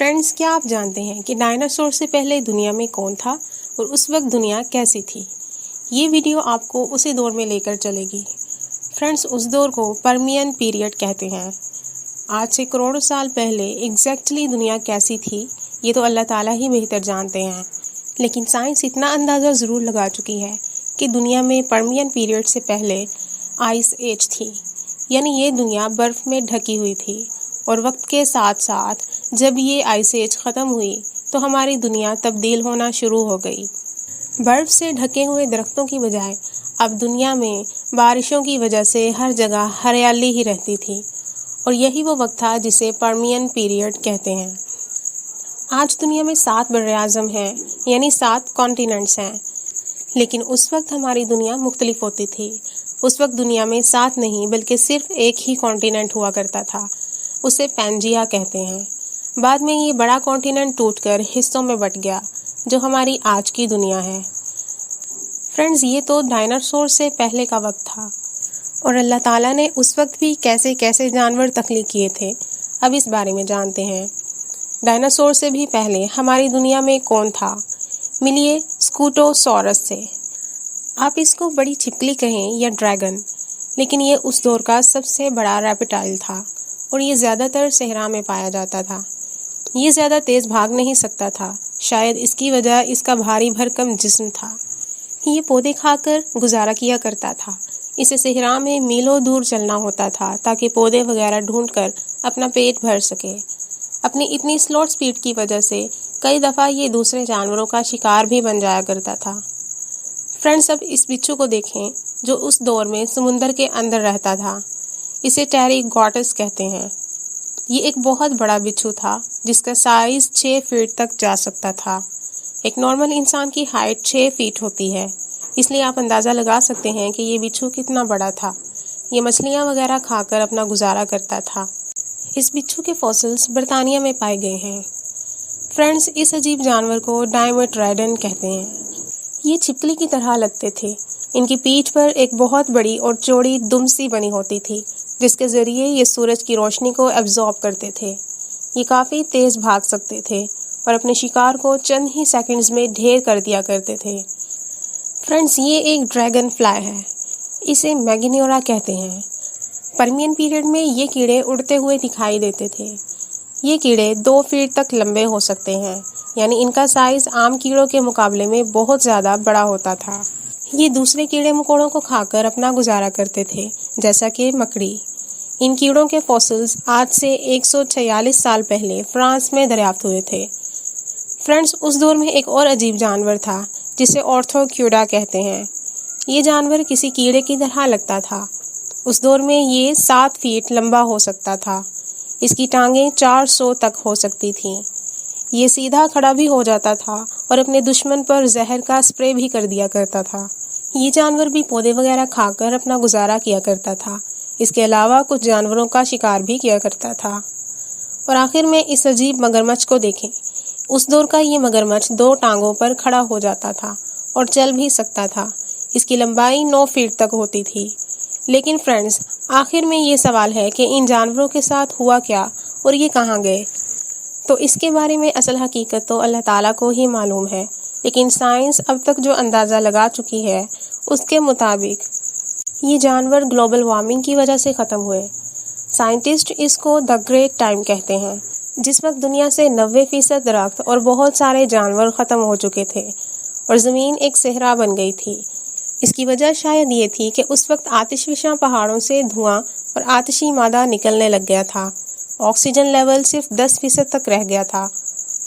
Friends, क्या आप जानते हैं कि डायनासोर से पहले दुनिया में कौन था और उस वक्त दुनिया कैसी थी? ये वीडियो आपको उसी दौर में लेकर चलेगी। फ्रेंड्स, उस दौर को पर्मियन पीरियड कहते हैं। आज से करोड़ों साल पहले एग्जैक्टली दुनिया कैसी थी, ये तो अल्लाह ताला ही बेहतर जानते हैं। लेकिन साइंस इतना अंदाज़ा ज़रूर लगा चुकी है कि दुनिया में पर्मियन पीरियड से पहले आइस एज थी, यानी ये दुनिया बर्फ़ में ढकी हुई थी। और वक्त के साथ साथ जब ये आइस एज ख़त्म हुई तो हमारी दुनिया तब्दील होना शुरू हो गई। बर्फ़ से ढके हुए दरख्तों की बजाय अब दुनिया में बारिशों की वजह से हर जगह हरियाली ही रहती थी, और यही वो वक्त था जिसे पर्मियन पीरियड कहते हैं। आज दुनिया में 7 बर्र-ए-आज़म हैं, यानी 7 कॉन्टिनेंट्स हैं। लेकिन उस वक्त हमारी दुनिया मुख्तलिफ होती थी। उस वक्त दुनिया में 7 नहीं बल्कि सिर्फ एक ही कॉन्टिनेंट हुआ करता था, उसे पैंजिया कहते हैं। बाद में ये बड़ा कॉन्टिनेंट टूटकर हिस्सों में बट गया, जो हमारी आज की दुनिया है। फ्रेंड्स, ये तो डायनासोर से पहले का वक्त था, और अल्लाह ताला ने उस वक्त भी कैसे कैसे जानवर तख्लीक किए थे, अब इस बारे में जानते हैं। डायनासोर से भी पहले हमारी दुनिया में कौन था? मिलिए स्कूटोसॉरस से। आप इसको बड़ी छिपकली कहें या ड्रैगन, लेकिन ये उस दौर का सबसे बड़ा रेप्टाइल था, और ये ज़्यादातर सहरा में पाया जाता था। ये ज़्यादा तेज़ भाग नहीं सकता था, शायद इसकी वजह इसका भारी भरकम जिस्म था। ये पौधे खाकर गुजारा किया करता था। इसे सहरा में मीलों दूर चलना होता था ताकि पौधे वगैरह ढूंढकर अपना पेट भर सके। अपनी इतनी स्लो स्पीड की वजह से कई दफ़ा ये दूसरे जानवरों का शिकार भी बन जाया करता था। फ्रेंड्स, अब इस बिच्छू को देखें जो उस दौर में समुंदर के अंदर रहता था। इसे टेरिगोटस कहते हैं। ये एक बहुत बड़ा बिच्छू था जिसका साइज 6 फीट तक जा सकता था। एक नॉर्मल इंसान की हाइट 6 फीट होती है, इसलिए आप अंदाज़ा लगा सकते हैं कि ये बिच्छू कितना बड़ा था। ये मछलियाँ वगैरह खाकर अपना गुजारा करता था। इस बिच्छू के फॉसिल्स बर्तानिया में पाए गए हैं। फ्रेंड्स, इस अजीब जानवर को डायमेट्राइडन कहते हैं। ये छिपकली की तरह लगते थे। इनकी पीठ पर एक बहुत बड़ी और चौड़ी दुम सी बनी होती थी, जिसके ज़रिए ये सूरज की रोशनी को एब्जॉर्ब करते थे। ये काफ़ी तेज़ भाग सकते थे और अपने शिकार को चंद ही सेकंड्स में ढेर कर दिया करते थे। फ्रेंड्स, ये एक ड्रैगन फ्लाई है। इसे मैगिनोरा कहते हैं। पर्मियन पीरियड में ये कीड़े उड़ते हुए दिखाई देते थे। ये कीड़े 2 फीट तक लंबे हो सकते हैं, यानी इनका साइज़ आम कीड़ों के मुकाबले में बहुत ज़्यादा बड़ा होता था। ये दूसरे कीड़े मकोड़ों को खाकर अपना गुजारा करते थे, जैसा कि मकड़ी। इन कीड़ों के फॉसिल्स आज से 146 साल पहले फ्रांस में दरियाफ्त हुए थे। फ्रेंड्स, उस दौर में एक और अजीब जानवर था जिसे ऑर्थोक्यूडा कहते हैं। ये जानवर किसी कीड़े की तरह लगता था। उस दौर में ये 7 फीट लंबा हो सकता था। इसकी टांगें 400 तक हो सकती थीं। ये सीधा खड़ा भी हो जाता था और अपने दुश्मन पर जहर का स्प्रे भी कर दिया करता था। ये जानवर भी पौधे वगैरह खाकर अपना गुजारा किया करता था। इसके अलावा कुछ जानवरों का शिकार भी किया करता था। और आखिर में इस अजीब मगरमच्छ को देखें। उस दौर का ये मगरमच्छ 2 टांगों पर खड़ा हो जाता था और चल भी सकता था। इसकी लंबाई 9 फीट तक होती थी। लेकिन फ्रेंड्स, आखिर में ये सवाल है कि इन जानवरों के साथ हुआ क्या और ये कहाँ गए? तो इसके बारे में असल हकीकत तो अल्लाह ताला को ही मालूम है। लेकिन साइंस अब तक जो अंदाज़ा लगा चुकी है, उसके मुताबिक ये जानवर ग्लोबल वार्मिंग की वजह से ख़त्म हुए। साइंटिस्ट इसको द ग्रेट टाइम कहते हैं, जिस वक्त दुनिया से 90% दरख्त और बहुत सारे जानवर ख़त्म हो चुके थे और ज़मीन एक सहरा बन गई थी। इसकी वजह शायद ये थी कि उस वक्त आतिशफशा पहाड़ों से धुआं और आतिशी मादा निकलने लग गया था। ऑक्सीजन लेवल सिर्फ 10% तक रह गया था,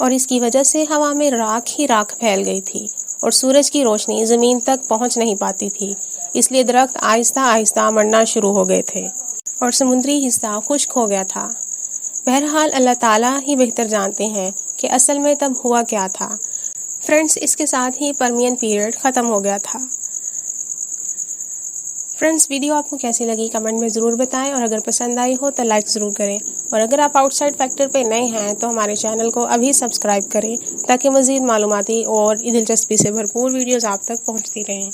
और इसकी वजह से हवा में राख ही राख फैल गई थी और सूरज की रोशनी ज़मीन तक पहुंच नहीं पाती थी। इसलिए दरख्त आहिस्ता आहिस्ता मरना शुरू हो गए थे और समुद्री हिस्सा खुश्क हो गया था। बहरहाल अल्लाह ताला ही बेहतर जानते हैं कि असल में तब हुआ क्या था। फ्रेंड्स, इसके साथ ही पर्मियन पीरियड ख़त्म हो गया था। फ्रेंड्स, वीडियो आपको कैसी लगी कमेंट में ज़रूर बताएं, और अगर पसंद आई हो तो लाइक ज़रूर करें। और अगर आप आउटसाइड फैक्टर पे नए हैं तो हमारे चैनल को अभी सब्सक्राइब करें, ताकि मज़ीद मालूमाती और दिलचस्पी से भरपूर वीडियोज़ आप तक पहुंचती रहें।